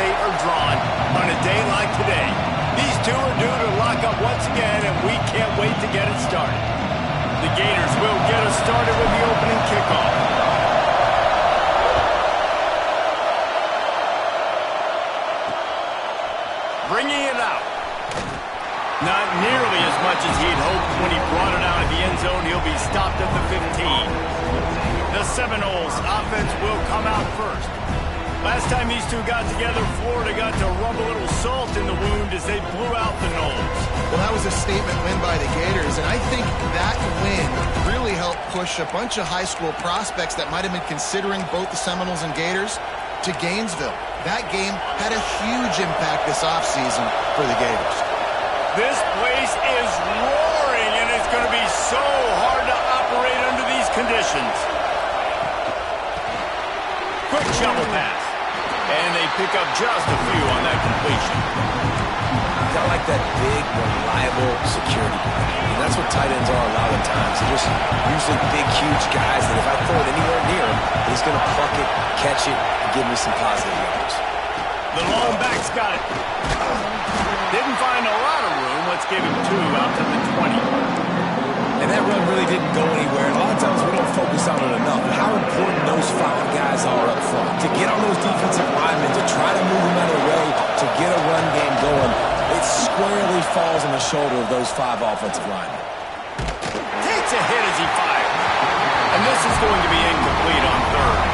State are drawn on a day like today. These two are due to lock up once again, and we can't wait to get it started. The Gators will get us started with the opening kickoff. Bringing it out. Not nearly as much as he'd hoped when he brought it out of the end zone. He'll be stopped at the 15. The Seminoles offense will come out first. Last time these two got together, Florida got to rub a little salt in the wound as they blew out the Noles. Well, that was a statement win by the Gators, and I think that win really helped push a bunch of high school prospects that might have been considering both the Seminoles and Gators to Gainesville. That game had a huge impact this offseason for the Gators. This place is roaring, and it's going to be so hard to operate under these conditions. Quick shovel pass. And they pick up just a few on that completion. Got like that big, reliable security blanket. And that's what tight ends are a lot of times. They're just usually big, huge guys that if I throw it anywhere near him, he's going to pluck it, catch it, and give me some positive yards. The long back's got it. Didn't find a lot of room. Let's give him 2 out to the 20. And that run really didn't go anywhere. And a lot of times we don't focus on it enough. But how important those 5 guys are up front. To get on those defensive linemen, to try to move them out of the way, to get a run game going, it squarely falls on the shoulder of those 5 offensive linemen. Takes a hit as he fires. And this is going to be incomplete on 3rd.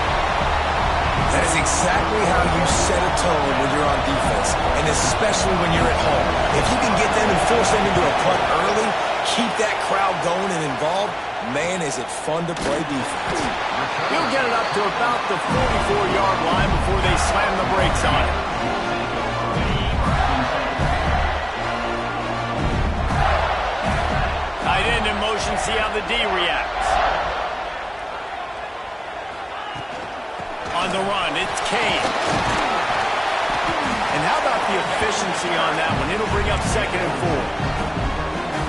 That is exactly how you set a tone when you're on defense, and especially when you're at home. If you can get them and force them into a punt early, keep that crowd going and involved, man, is it fun to play defense. He'll get it up to about the 44-yard line before they slam the brakes on it. Tight end in motion, see how the D reacts. On the run, it's Kane. And how about the efficiency on that one? It'll bring up 2nd and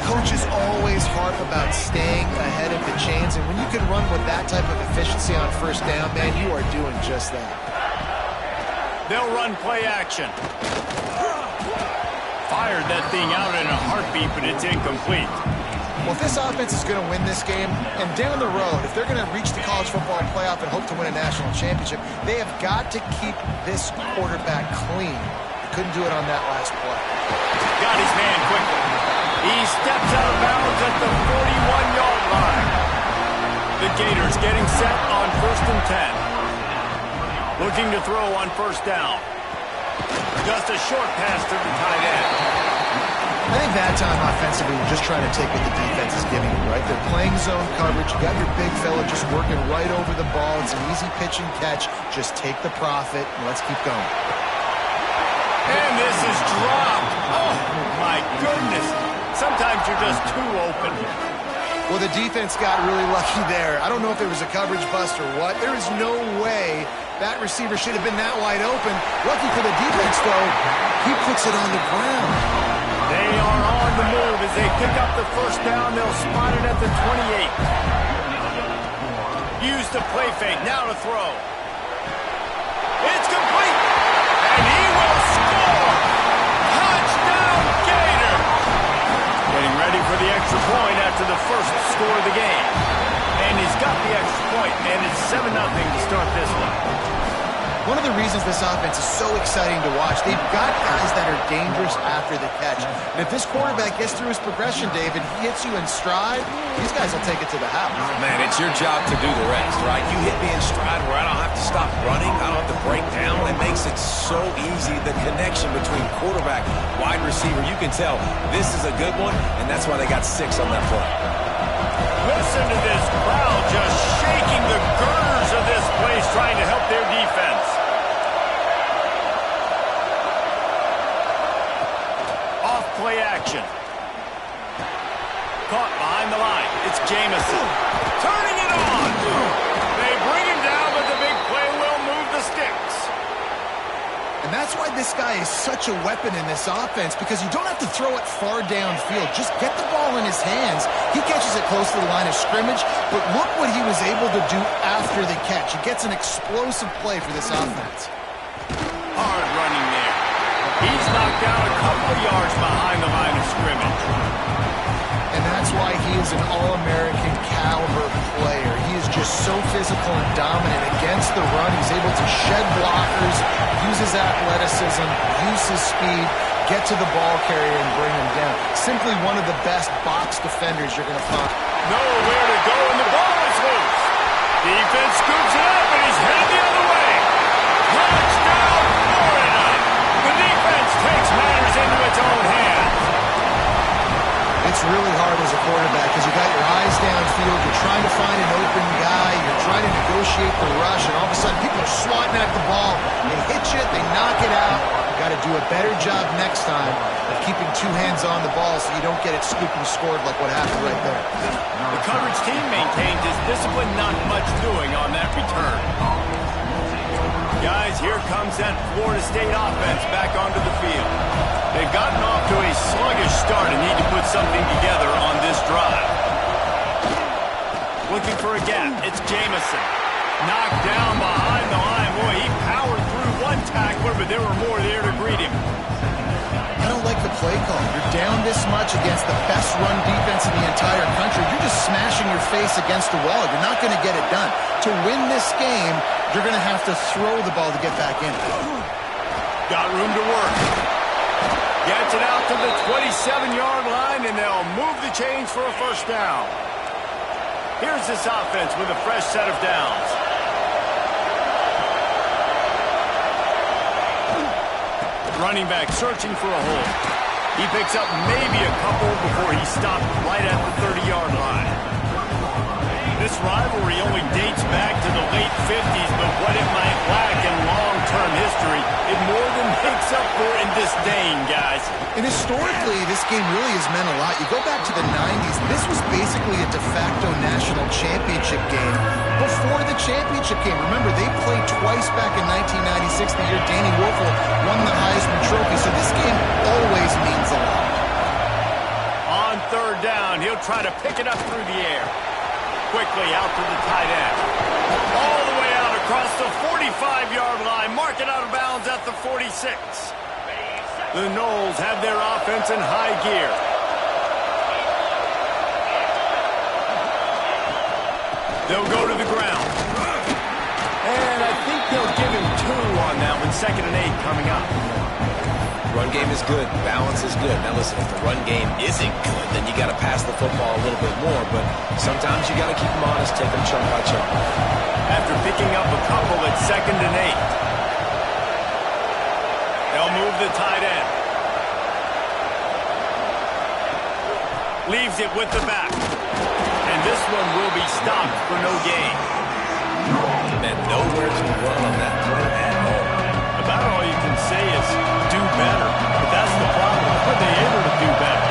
4. Coaches always harp about staying ahead of the chains, and when you can run with that type of efficiency on 1st down, man, you are doing just that. They'll run play action. Fired that thing out in a heartbeat, but it's incomplete. Well, if this offense is going to win this game, and down the road, if they're going to reach the college football playoff and hope to win a national championship, they have got to keep this quarterback clean. They couldn't do it on that last play. Got his man quickly. He steps out of bounds at the 41-yard line. The Gators getting set on 1st and 10. Looking to throw on 1st down. Just a short pass to the tight end. I think that time offensively, we're just trying to take what the defense is giving you, right? They're playing zone coverage. You got your big fella just working right over the ball. It's an easy pitch and catch. Just take the profit, and let's keep going. And this is dropped. Oh, my goodness. Sometimes you're just too open. Well, the defense got really lucky there. I don't know if it was a coverage bust or what. There is no way that receiver should have been that wide open. Lucky for the defense, though, he puts it on the ground. They are on the move as they pick up the 1st down. They'll spot it at the 28. Use the play fake. Now to throw. It's complete. And he will score. Touchdown, Gators. Getting ready for the extra point after the 1st score of the game. And he's got the extra point, and it's 7-0 to start this one. One of the reasons this offense is so exciting to watch, they've got guys that are dangerous after the catch. And if this quarterback gets through his progression, David, he hits you in stride, these guys will take it to the house. Man, it's your job to do the rest, right? You hit me in stride where I don't have to stop running, I don't have to break down. It makes it so easy, the connection between quarterback, wide receiver. You can tell this is a good one, and that's why they got 6 on that play. Listen to this crowd just shaking the girders of this place, trying to help their defense. Off play action. Caught behind the line. It's Jamison. Turning it on. They bring him down, but the big play will move the sticks. And that's why this guy is such a weapon in this offense, because you don't have to throw it far downfield. Just get the ball in his hands. He catches it close to the line of scrimmage, but look what he was able to do after the catch. He gets an explosive play for this offense. hard running there. He's knocked down a couple of yards behind the line of scrimmage. And that's why he is an All-American caliber player. He is just so physical and dominant against the run. He's able to shed blockers, use his athleticism, use his speed, get to the ball carrier and bring him down. Simply one of the best box defenders you're going to find. Nowhere to go, and the ball is loose. Defense scoops it up, and he's headed the other way. Touchdown, Florida! The defense takes matters into its own hands. It's really hard as a quarterback because you got your eyes downfield, you're trying to find an open guy, you're trying to negotiate the rush, and all of a sudden people are swatting at the ball. They hit you, they knock it out. You got to do a better job next time of keeping two hands on the ball so you don't get it scooped and scored like what happened right there. The coverage team maintained his discipline, not much doing on that return. Guys, here comes that Florida State offense back onto the field. They've gotten off to a sluggish start and need to put something together on this drive. Looking for a gap. It's Jamison. Knocked down behind the line. Boy, he powered through one tackler, but there were more there to greet him. I don't like the play call. You're down this much against the best run defense in the entire country. You're just smashing your face against the wall. You're not going to get it done. To win this game, you're going to have to throw the ball to get back in. Got room to work. Gets it out to the 27-yard line, and they'll move the chains for a first down. Here's this offense with a fresh set of downs. Running back searching for a hole. He picks up maybe a couple before he stopped right at the 30-yard line. This rivalry only dates back to the late 50s, but what it might lack in long-term history, it more than makes up for in disdain, guys. And historically, this game really has meant a lot. You go back to the 90s, this was basically a de facto national championship game before the championship game. Remember, they played twice back in 1996, the year Danny Wuerffel won the Heisman Trophy, so this game always means a lot. On third down, he'll try to pick it up through the air. Quickly out to the tight end. All the way out across the 45-yard line. Mark it out of bounds at the 46. The Noles have their offense in high gear. They'll go to the ground. And I think they'll give him 2 on that one. 2nd and 8 coming up. Run game is good. Balance is good. Now listen, if the run game isn't good, then you got to pass the football a little bit more. But sometimes you got to keep them honest, take them chunk by chunk. After picking up a couple at 2nd and 8. They'll move the tight end. Leaves it with the back. And this one will be stopped for no gain. And nowhere to run on that play at all. About all you can say is do better. But that's the problem. Are they able to do better?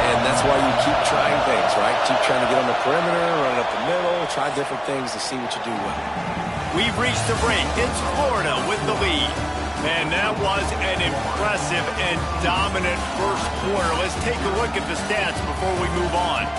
And that's why you keep trying things, right? Keep trying to get on the perimeter, run it up the middle, try different things to see what you do well. We've reached the break. It's Florida with the lead. And that was an impressive and dominant first quarter. Let's take a look at the stats before we move on.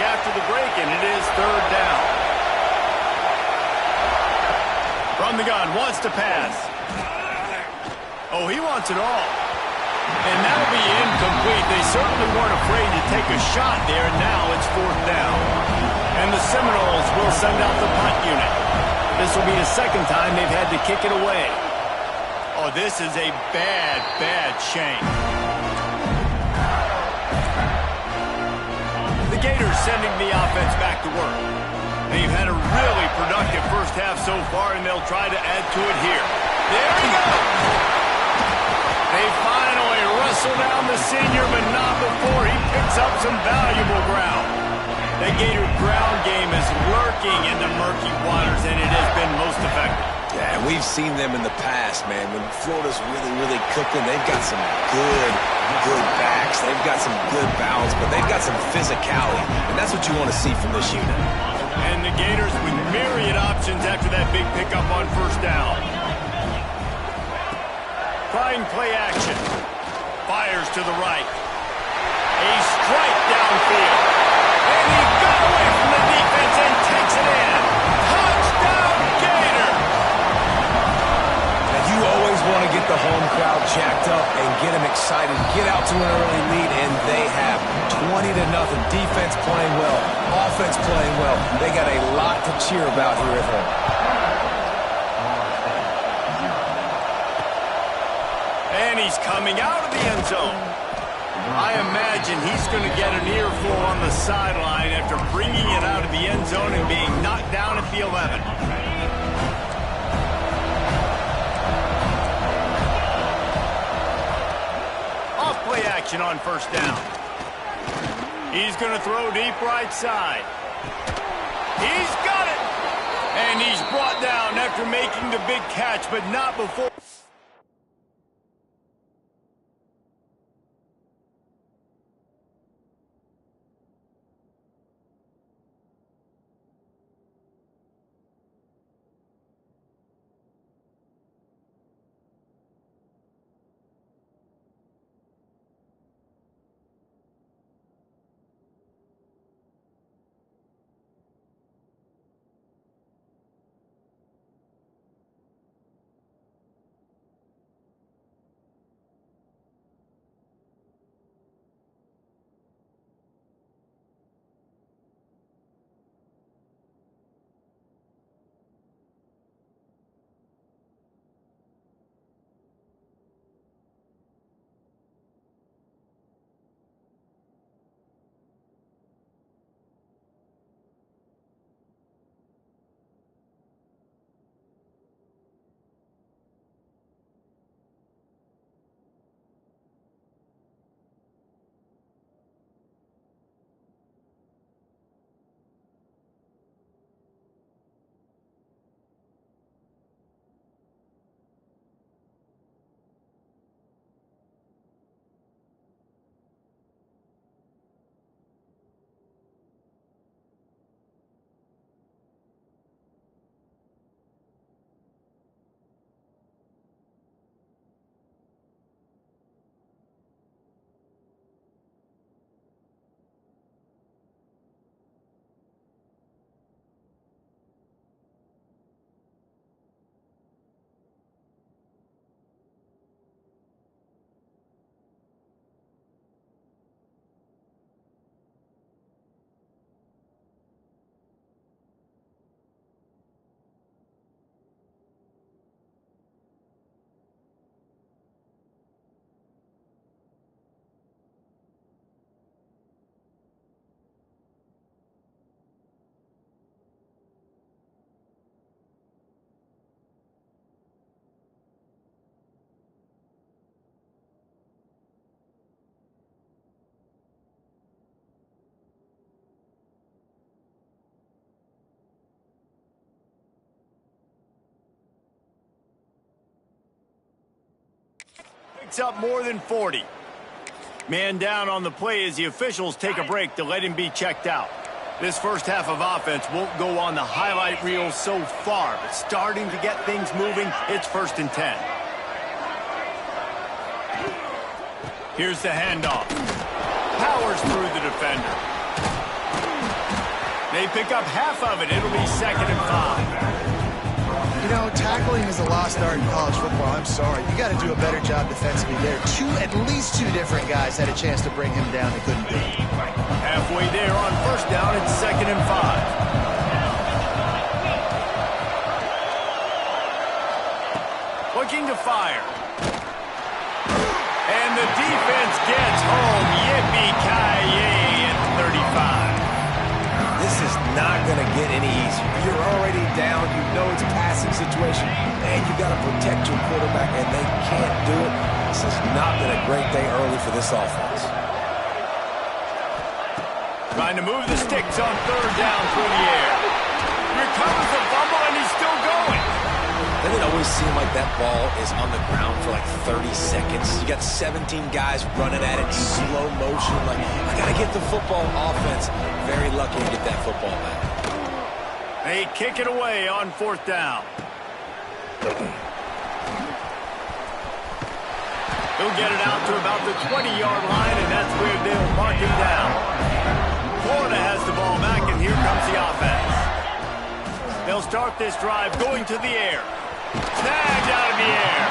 After the break, and it is 3rd down. From the gun, wants to pass. Oh, he wants it all. And that'll be incomplete. They certainly weren't afraid to take a shot there, and now it's 4th down. And the Seminoles will send out the punt unit. This will be the 2nd time they've had to kick it away. Oh, this is a bad, bad shank. Gators sending the offense back to work. They've had a really productive first half so far, and they'll try to add to it here. There he goes! They finally wrestle down the senior, but not before he picks up some valuable ground. That Gator ground game is lurking in the murky waters, and it has been most effective. Yeah, and we've seen them in the past, man. When Florida's really, really cooking, they've got some good backs. They've got some good balance, but they've got some physicality, and that's what you want to see from this unit. And the Gators with myriad options after that big pickup on first down. Trying play action. Fires to the right. A strike downfield. And he got away from the defense and takes it in. Touchdown, Gator! Now, you always want to get the home crowd jacked up and get them excited, get out to an early lead, and they have 20-0. Defense playing well, offense playing well. They got a lot to cheer about here at home. And he's coming out of the end zone. I imagine he's going to get an earful on the sideline after bringing it out of the end zone and being knocked down at the 11. Off play action on first down. He's going to throw deep right side. He's got it! And he's brought down after making the big catch, but not before. Picks up more than 40. Man down on the play as the officials take a break to let him be checked out. This first half of offense won't go on the highlight reel so far, but starting to get things moving, it's 1st and 10. Here's the handoff. Powers through the defender. They pick up half of it. It'll be 2nd and 5. You know, tackling is a lost art in college football. I'm sorry. You got to do a better job defensively there. At least two different guys had a chance to bring him down. They couldn't do it. Halfway there on first down, it's 2nd and 5. Looking to fire. And the defense gets home. Yippee-ki-yay at 35. This is not going to get any easier. You're already down. You know it's a passing situation, and you got to protect your quarterback, and they can't do it. This has not been a great day early for this offense. Trying to move the sticks on 3rd down through the air. Recovers the fumble, and he's still going. Doesn't it always seem like that ball is on the ground for like 30 seconds? You got 17 guys running at it in slow motion. Like, I got to get the football. Offense very lucky to get that football back. They kick it away on 4th down. He'll get it out to about the 20-yard line, and that's where they'll mark him down. Florida has the ball back, and here comes the offense. They'll start this drive going to the air. Snagged out of the air.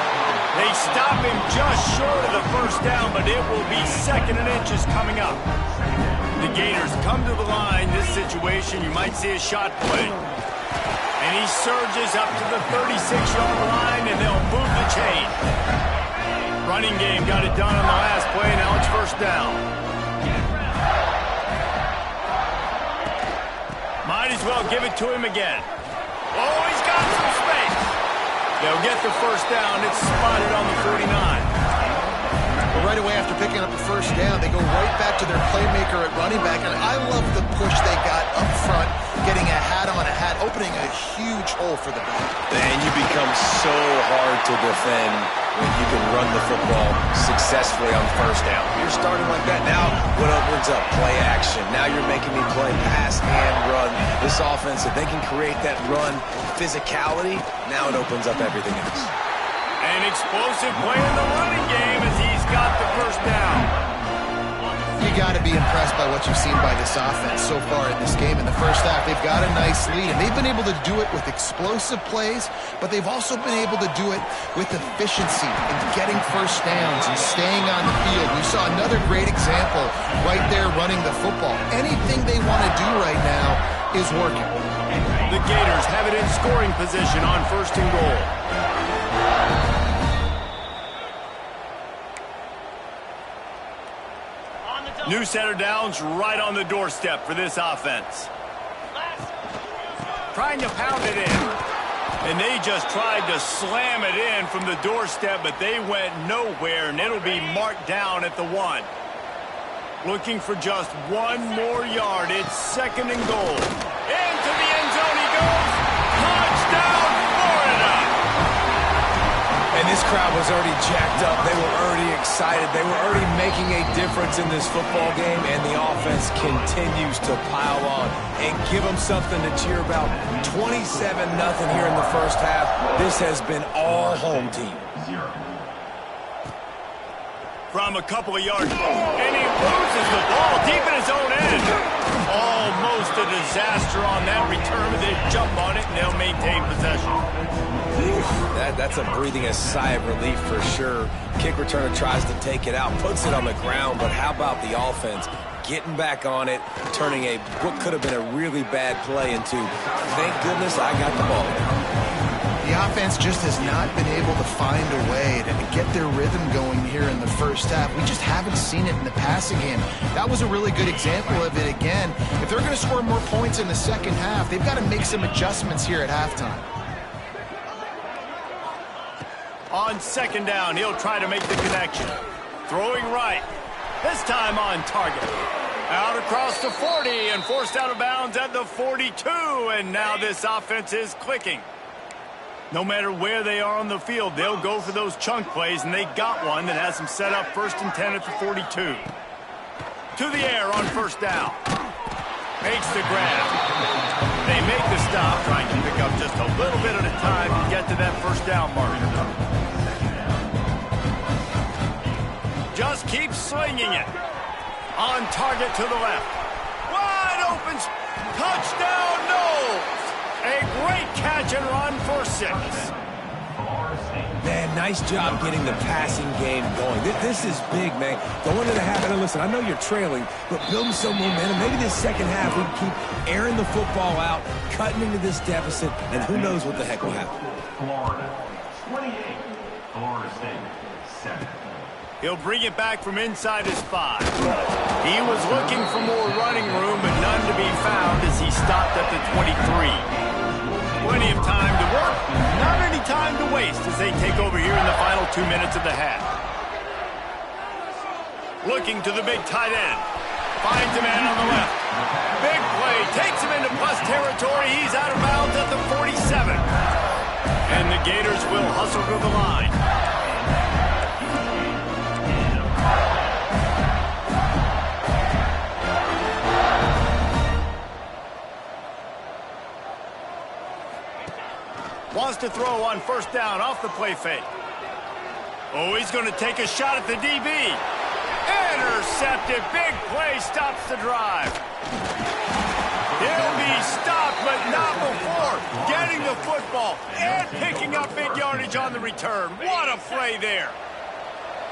They stop him just short of the 1st down, but it will be 2nd and inches coming up. The Gators come to the line. This situation, you might see a shot play. And he surges up to the 36-yard line, and they'll move the chain. Running game got it done on the last play. Now it's 1st down. Might as well give it to him again. Oh, he's got some space. They'll get the 1st down. It's spotted on the 49. Well, right away after picking up the 1st down, they go right back to their playmaker at running back. And I love the push they got up front, getting a hat on a hat, opening a huge hole for the back. And you become so hard to defend when you can run the football successfully on 1st down. You're starting like that. Now what opens up? Play action. Now you're making me play pass and run. This offense, if they can create that run physicality, now it opens up everything else. An explosive play in the running game as he's got the 1st down. You got to be impressed by what you've seen by this offense so far in this game. In the 1st half, they've got a nice lead, and they've been able to do it with explosive plays, but they've also been able to do it with efficiency and getting 1st downs and staying on the field. We saw another great example right there running the football. Anything they want to do right now is working. The Gators have it in scoring position on 1st and goal. New set of downs right on the doorstep for this offense. Trying to pound it in. And they just tried to slam it in from the doorstep, but they went nowhere, and it'll be marked down at the 1. Looking for just 1 more yard. It's 2nd and goal. Into the end zone he goes. Touchdown, Florida! And this crowd was already jacked up. They were already excited. They were already making a difference in this football game, and the offense continues to pile on and give them something to cheer about. 27-0 here in the 1st half. This has been all home team. From a couple of yards, and he loses the ball deep in his own end. Almost a disaster on that return, but they jump on it, and they'll maintain possession. That's a breathing a sigh of relief for sure. Kick returner tries to take it out, puts it on the ground, but how about the offense getting back on it, turning what could have been a really bad play into, thank goodness I got the ball. The offense just has not been able to find a way to get their rhythm going here in the 1st half. We just haven't seen it in the passing game. That was a really good example of it again. If they're going to score more points in the 2nd half, they've got to make some adjustments here at halftime. On 2nd down, he'll try to make the connection. Throwing right. This time on target. Out across the 40 and forced out of bounds at the 42. And now this offense is clicking. No matter where they are on the field, they'll go for those chunk plays, and they got one that has them set up 1st and 10 at the 42. To the air on 1st down. Makes the grab. They make the stop, trying to pick up just a little bit at a time to get to that 1st down marker. Just keep slinging it. On target to the left. Wide open. Touchdown, Knowles. A great catch and run for 6. Man, nice job getting the passing game going. This is big, man. Going into the half, and listen, I know you're trailing, but building some momentum. Maybe this 2nd half we can keep airing the football out, cutting into this deficit, and who knows what the heck will happen. Florida 28, Florida State 7. He'll bring it back from inside his 5. He was looking for more running room, but none to be found as he stopped at the 23. Plenty of time to work, not any time to waste as they take over here in the final 2 minutes of the half. Looking to the big tight end. Finds a man on the left. Big play, takes him into plus territory. He's out of bounds at the 47. And the Gators will hustle to the line. wants to throw on first down off the play fake. Oh, he's going to take a shot at the DB. Intercepted. Big play stops the drive. He'll be stopped, but not before getting the football and picking up big yardage on the return. What a play there.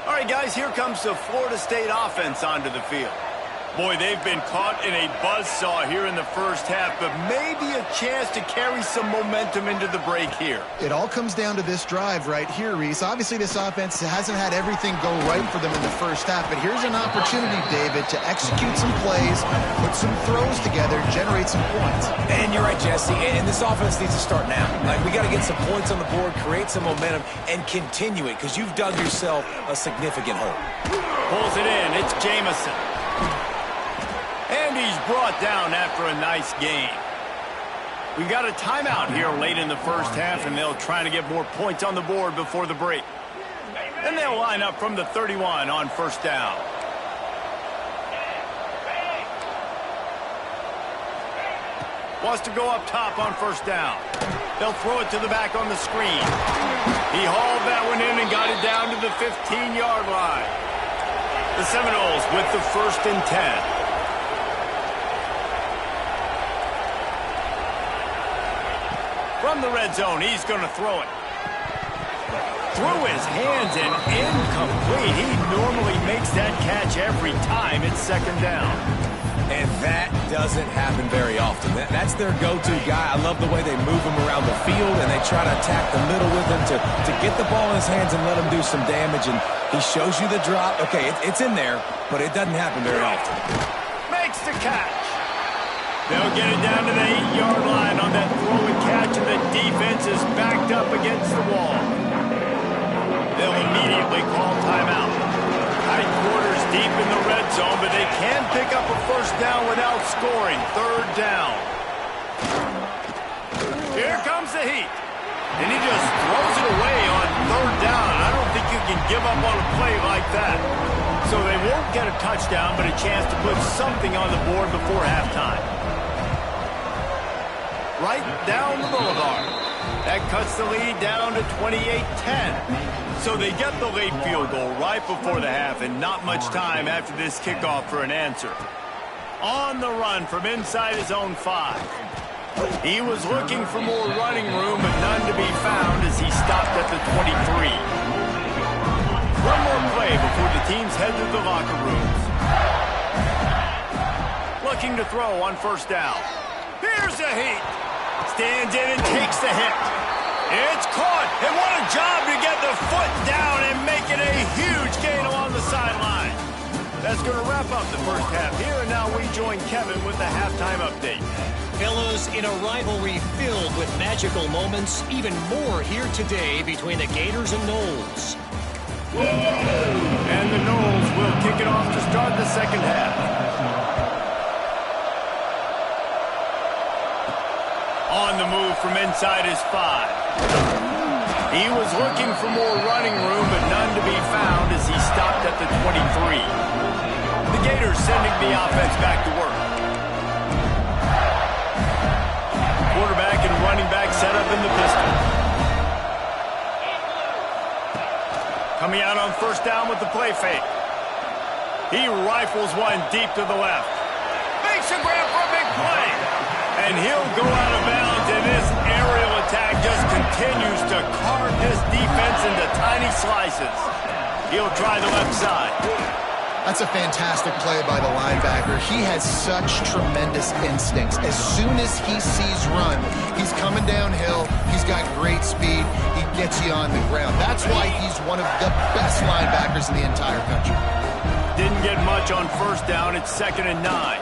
All right, guys, here comes the Florida State offense onto the field. Boy, they've been caught in a buzzsaw here in the first half, but maybe a chance to carry some momentum into the break here. It all comes down to this drive right here, Reese. Obviously, this offense hasn't had everything go right for them in the first half, but here's an opportunity, David, to execute some plays, put some throws together, generate some points. And you're right, Jesse, and this offense needs to start now. Like, we got to get some points on the board, create some momentum, and continue it, because you've dug yourself a significant hole. Pulls it in. It's Jamison. And he's brought down after a nice gain. We got a timeout here late in the first half, and they'll try to get more points on the board before the break. And they'll line up from the 31 on first down. Wants to go up top on first down. They'll throw it to the back on the screen. He hauled that one in and got it down to the 15-yard line. The Seminoles with the 1st and 10. From the red zone, he's going to throw it. Through his hands and incomplete. He normally makes that catch every time. It's 2nd down. And that doesn't happen very often. That's their go-to guy. I love the way they move him around the field, and they try to attack the middle with him to get the ball in his hands and let him do some damage. And he shows you the drop. Okay, it's in there, but it doesn't happen very often. Makes the catch. They'll get it down to the 8-yard line on that throw and catch, and the defense is backed up against the wall. They'll immediately call timeout. Tight quarters deep in the red zone, but they can pick up a first down without scoring. 3rd down. Here comes the heat. And he just throws it away on 3rd down. I don't think you can give up on a play like that. So they won't get a touchdown, but a chance to put something on the board before halftime. Right down the boulevard. That cuts the lead down to 28-10. So they get the late field goal right before the half, and not much time after this kickoff for an answer. On the run from inside his own 5. He was looking for more running room, but none to be found as he stopped at the 23. One more play before the teams head to the locker rooms. Looking to throw on first down. Here's the heat. Stands in and takes the hit. It's caught. And what a job to get the foot down and make it a huge gain along the sideline. That's going to wrap up the first half here, and now we join Kevin with the halftime update. Fellas, in a rivalry filled with magical moments, even more here today between the Gators and Noles. And the Noles will kick it off to start the second half. On the move from inside his 5. He was looking for more running room, but none to be found as he stopped at the 23. The Gators sending the offense back to work. Quarterback and running back set up in the pistol. Coming out on first down with the play fake. He rifles one deep to the left. Makes a grab for a big play. And he'll go out of bounds, and this aerial attack just continues to carve this defense into tiny slices. He'll try the left side. That's a fantastic play by the linebacker. He has such tremendous instincts. As soon as he sees run, he's coming downhill. He's got great speed. He gets you on the ground. That's why he's one of the best linebackers in the entire country. Didn't get much on first down. It's 2nd and 9.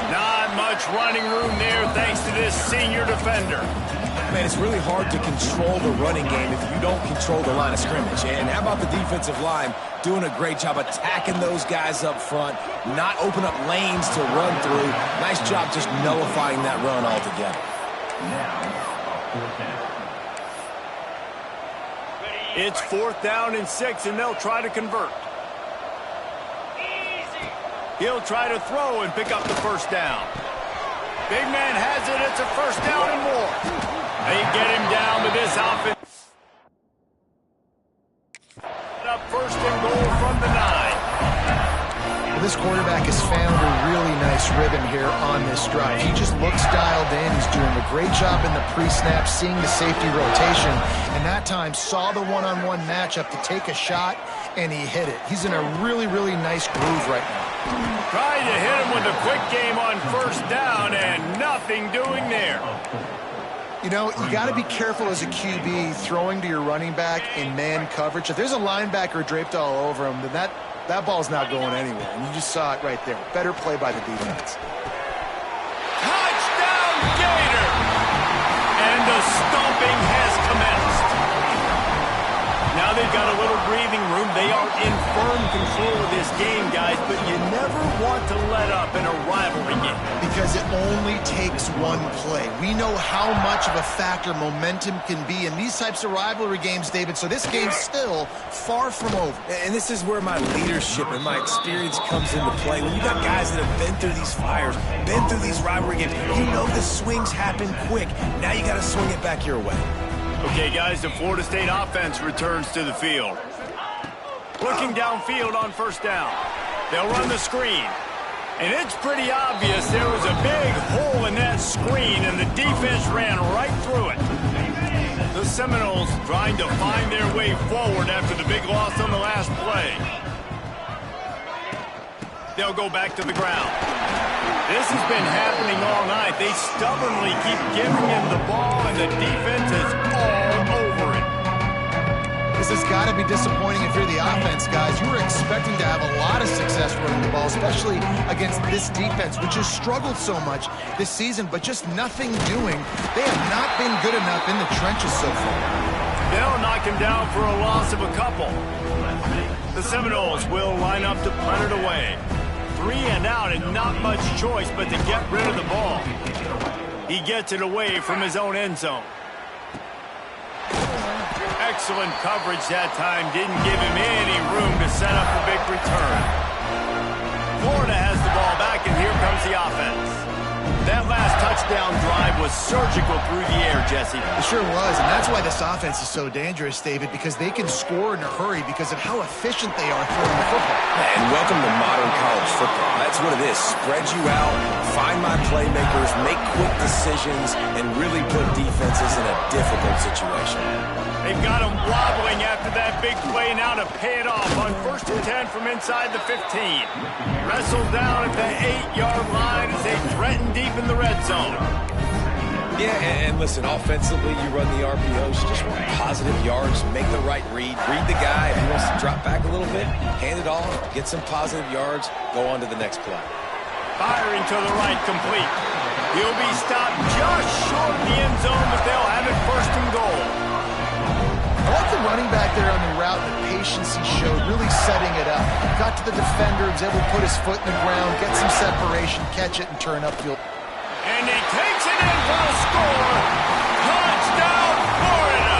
Not much running room there thanks to this senior defender. Man, it's really hard to control the running game if you don't control the line of scrimmage. And how about the defensive line doing a great job attacking those guys up front, not open up lanes to run through. Nice job just nullifying that run altogether. It's 4th down and 6, and they'll try to convert. He'll try to throw and pick up the first down. Big man has it. It's a first down and more. They get him down with this offense. Up first and goal from the 9. Well, this quarterback has found a really nice rhythm here on this drive. He just looks dialed in. He's doing a great job in the pre-snap, seeing the safety rotation, and that time saw the one-on-one matchup to take a shot, and he hit it. He's in a really, really nice groove right now. Trying to hit him with a quick game on first down, and nothing doing there. You know, you got to be careful as a QB throwing to your running back in man coverage. If there's a linebacker draped all over him, then that ball's not going anywhere. And you just saw it right there. Better play by the defense. Touchdown, Gator! And the stomping has commenced. Now they've got a little breathing room. They are in firm control of this game, guys, but you never want to let up in a rivalry game. Because it only takes one play. We know how much of a factor momentum can be in these types of rivalry games, David, so this game's still far from over. And this is where my leadership and my experience comes into play. When you got guys that have been through these fires, been through these rivalry games, you know the swings happen quick. Now you got to swing it back your way. Okay, guys, the Florida State offense returns to the field. Looking downfield on first down. They'll run the screen. And it's pretty obvious there was a big hole in that screen, and the defense ran right through it. The Seminoles trying to find their way forward after the big loss on the last play. They'll go back to the ground. This has been happening all night. They stubbornly keep giving him the ball, and the defense is all over it. This has got to be disappointing if you're the offense, guys. You were expecting to have a lot of success running the ball, especially against this defense, which has struggled so much this season, but just nothing doing. They have not been good enough in the trenches so far. They'll knock him down for a loss of a couple. The Seminoles will line up to punt it away. 3 and out, and not much choice but to get rid of the ball. He gets it away from his own end zone. Excellent coverage that time. Didn't give him any room to set up a big return. Florida has the ball back, and here comes the offense. That last touchdown drive was surgical through the air, Jesse. It sure was, and that's why this offense is so dangerous, David, because they can score in a hurry because of how efficient they are throwing the football. And welcome to modern college football. That's what it is. Spread you out, find my playmakers, make quick decisions, and really put defenses in a difficult situation. They've got him wobbling after that big play now to pay it off on 1st and 10 from inside the 15. Wrestled down at the 8-yard line as they threaten deep in the red zone. Yeah, and listen, offensively, you run the RPOs, just want positive yards, make the right read the guy. If he wants to drop back a little bit, hand it off, get some positive yards, go on to the next play. Firing to the right, complete. He'll be stopped just short of the end zone, but they'll have it 1st and goal. I like the running back there on the route, the patience he showed, really setting it up. Got to the defender, was able to put his foot in the ground, get some separation, catch it, and turn upfield. And he takes it in for a score. Touchdown, Florida!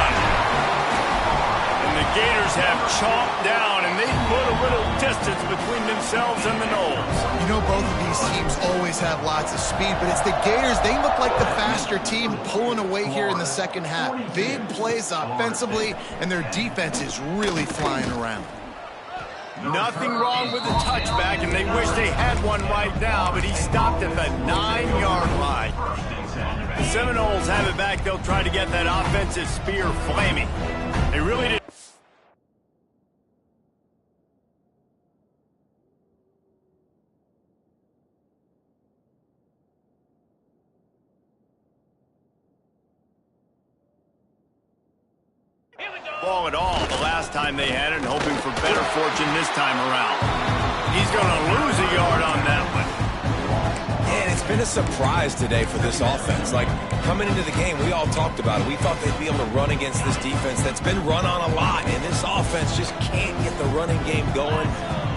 And the Gators have chomped down, and they put a little distance between themselves and the Noles. You know, both of these teams always have lots of speed, but it's the Gators. They look like the faster team pulling away here in the second half. Big plays offensively, and their defense is really flying around. Nothing wrong with the touchback, and they wish they had one right now, but he stopped at the 9-yard line. The Seminoles have it back. They'll try to get that offensive spear flaming. They really did. Ball at all the last time they had it, and hoping for better fortune this time around. He's going to lose a yard on that one. And it's been a surprise today for this offense. Like, coming into the game, we all talked about it. We thought they'd be able to run against this defense that's been run on a lot, and this offense just can't get the running game going.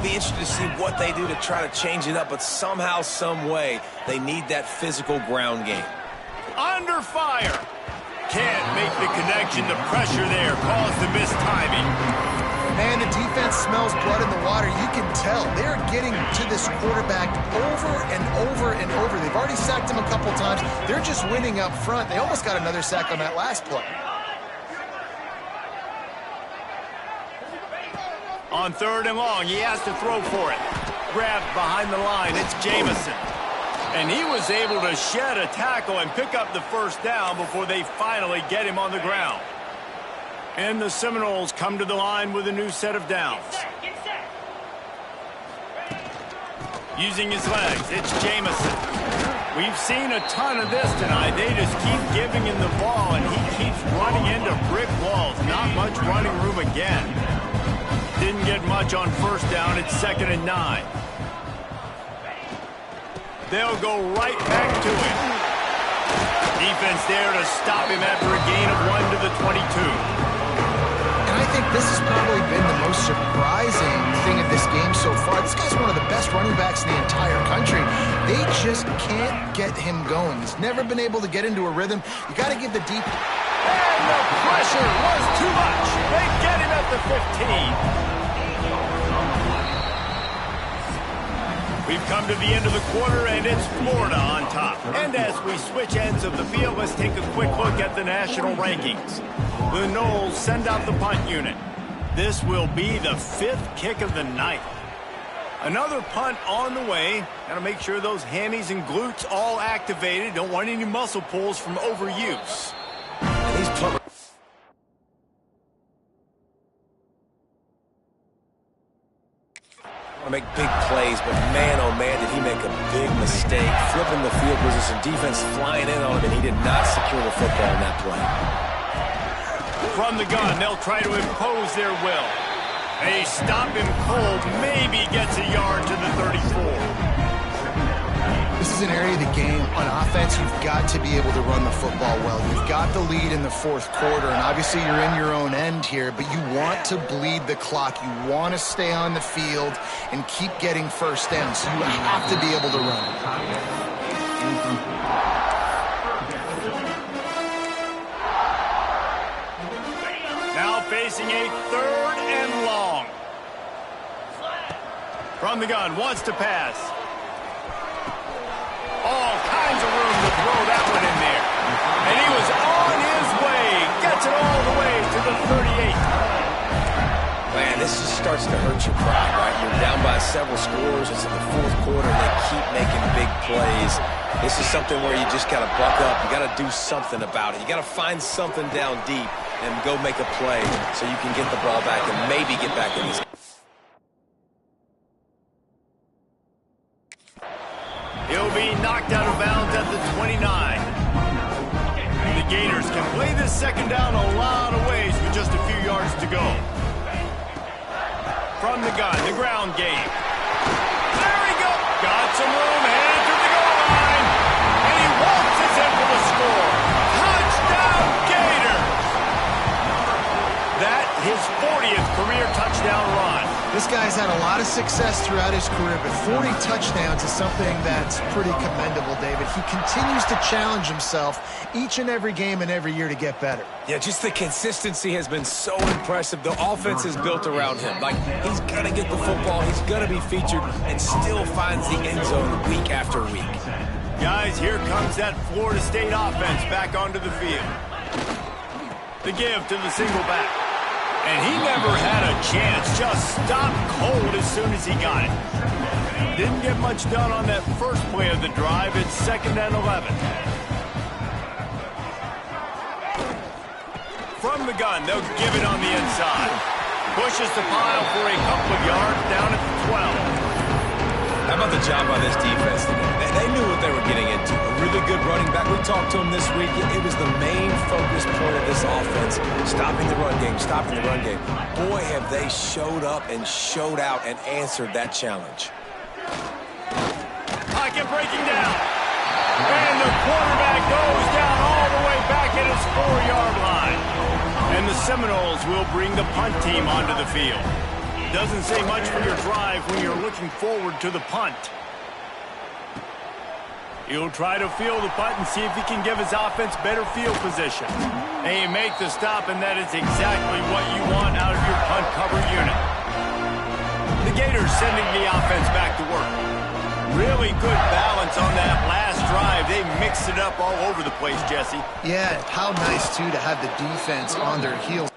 Be interested to see what they do to try to change it up, but somehow, some way, they need that physical ground game. Under fire. Can't make the connection. The pressure there caused the missed timing. Man, the defense smells blood in the water. You can tell. They're getting to this quarterback over and over and over. They've already sacked him a couple times. times. They're just winning up front. They almost got another sack on that last play. On 3rd and long, he has to throw for it. Grabbed behind the line, it's Jamison. And he was able to shed a tackle and pick up the first down before they finally get him on the ground. And the Seminoles come to the line with a new set of downs. Using his legs, it's Jamison. We've seen a ton of this tonight. They just keep giving him the ball, and he keeps running into brick walls. Not much running room again. Didn't get much on 1st down. It's 2nd and 9. They'll go right back to him. Defense there to stop him after a gain of 1 to the 22. And I think this has probably been the most surprising thing of this game so far. This guy's one of the best running backs in the entire country. They just can't get him going. He's never been able to get into a rhythm. You got to give the deep. And the pressure was too much. They get him at the 15. We've come to the end of the quarter, and it's Florida on top. And as we switch ends of the field, let's take a quick look at the national rankings. The Noles send out the punt unit. This will be the 5th kick of the night. Another punt on the way. Got to make sure those hammies and glutes all activated. Don't want any muscle pulls from overuse. And these punt make big plays, but man, oh man, did he make a big mistake. Flipping the field position, defense flying in on him, and he did not secure the football in that play. From the gun, they'll try to impose their will. They stop him cold, maybe gets a yard to the 34. This is an area of the game on offense you've got to be able to run the football well. You've got the lead in the 4th quarter, and obviously you're in your own end here, but you want to bleed the clock. You want to stay on the field and keep getting first down, so you have to be able to run. Now facing a 3rd and long. From the gun, wants to pass. All kinds of room to throw that one in there. And he was on his way. Gets it all the way to the 38. Man, this just starts to hurt your pride, right? You're down by several scores. It's in the 4th quarter, and they keep making big plays. This is something where you just got to buck up. You got to do something about it. You got to find something down deep and go make a play so you can get the ball back and maybe get back in this game. He'll be knocked out of bounds at the 29. The Gators can play this 2nd down a lot of ways with just a few yards to go. From the gun, the ground game. There he goes. Got some room, headed to the goal line. And he waltzes in for the score. Touchdown, Gator! That, his 40th career touchdown run. This guy's had a lot of success throughout his career, but 40 touchdowns is something that's pretty commendable, David. He continues to challenge himself each and every game and every year to get better. Yeah, just the consistency has been so impressive. The offense is built around him. Like, he's going to get the football, he's going to be featured, and still finds the end zone week after week. Guys, here comes that Florida State offense back onto the field. The give to the single back. And he never had a chance, just stopped cold as soon as he got it. Didn't get much done on that first play of the drive. It's 2nd and 11. From the gun, they'll give it on the inside. Pushes the pile for a couple of yards down at the 12. How about the job on this defense today? They knew what they were getting into. A really good running back. We talked to him this week. It was the main focus point of this offense. Stopping the run game, stopping the run game. Boy, have they showed up and showed out and answered that challenge. Pocket breaking down. And the quarterback goes down all the way back at his 4-yard line. And the Seminoles will bring the punt team onto the field. Doesn't say much for your drive when you're looking forward to the punt. He'll try to field the punt and see if he can give his offense better field position. And you make the stop, and that is exactly what you want out of your punt cover unit. The Gators sending the offense back to work. Really good balance on that last drive, they mixed it up all over the place, Jesse. Yeah, how nice, too, to have the defense on their heels.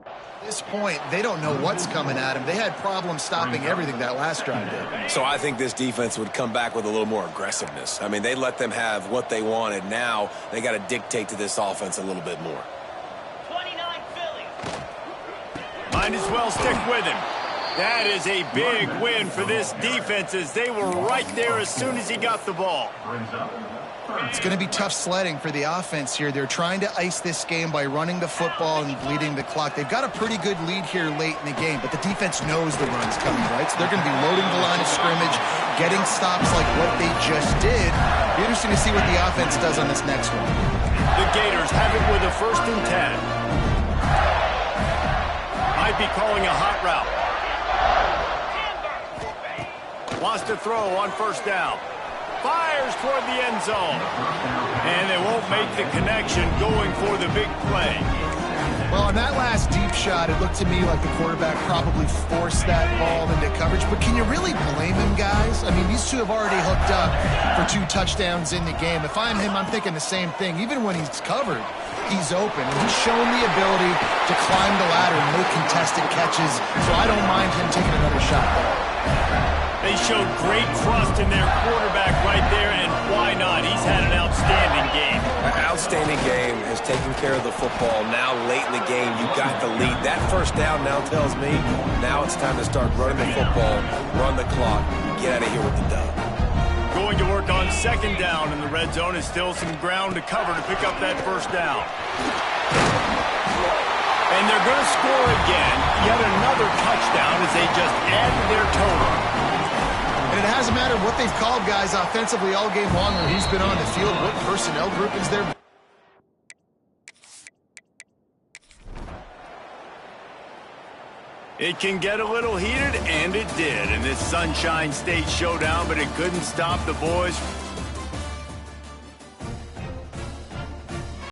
At this point, they don't know what's coming at them. They had problems stopping everything that last drive did. So I think this defense would come back with a little more aggressiveness. I mean, they let them have what they wanted. Now they got to dictate to this offense a little bit more. 29 Philly. Might as well stick with him. That is a big win for this defense as they were right there as soon as he got the ball. It's going to be tough sledding for the offense here. They're trying to ice this game by running the football and bleeding the clock. They've got a pretty good lead here late in the game, but the defense knows the run's coming, right? So they're going to be loading the line of scrimmage, getting stops like what they just did. Be interesting to see what the offense does on this next one. The Gators have it with a 1st and 10. Might be calling a hot route. Wants to throw on 1st down. Fires toward the end zone. And they won't make the connection going for the big play. Well, on that last deep shot, it looked to me like the quarterback probably forced that ball into coverage. But can you really blame him, guys? I mean, these two have already hooked up for 2 touchdowns in the game. If I'm him, I'm thinking the same thing. Even when he's covered, he's open. And he's shown the ability to climb the ladder and make contested catches. So I don't mind him taking another shot there. They showed great trust in their quarterback right there, and why not? He's had an outstanding game. An outstanding game, has taken care of the football. Now, late in the game, you got the lead. That 1st down now tells me now it's time to start running the football, run the clock, get out of here with the dub. Going to work on 2nd down in the red zone is still some ground to cover to pick up that 1st down. And they're going to score again, yet another touchdown as they just added their total. And it hasn't mattered what they've called, guys, offensively all game long or who's been on the field, what personnel group is there. It can get a little heated, and it did in this Sunshine State showdown, but it couldn't stop the boys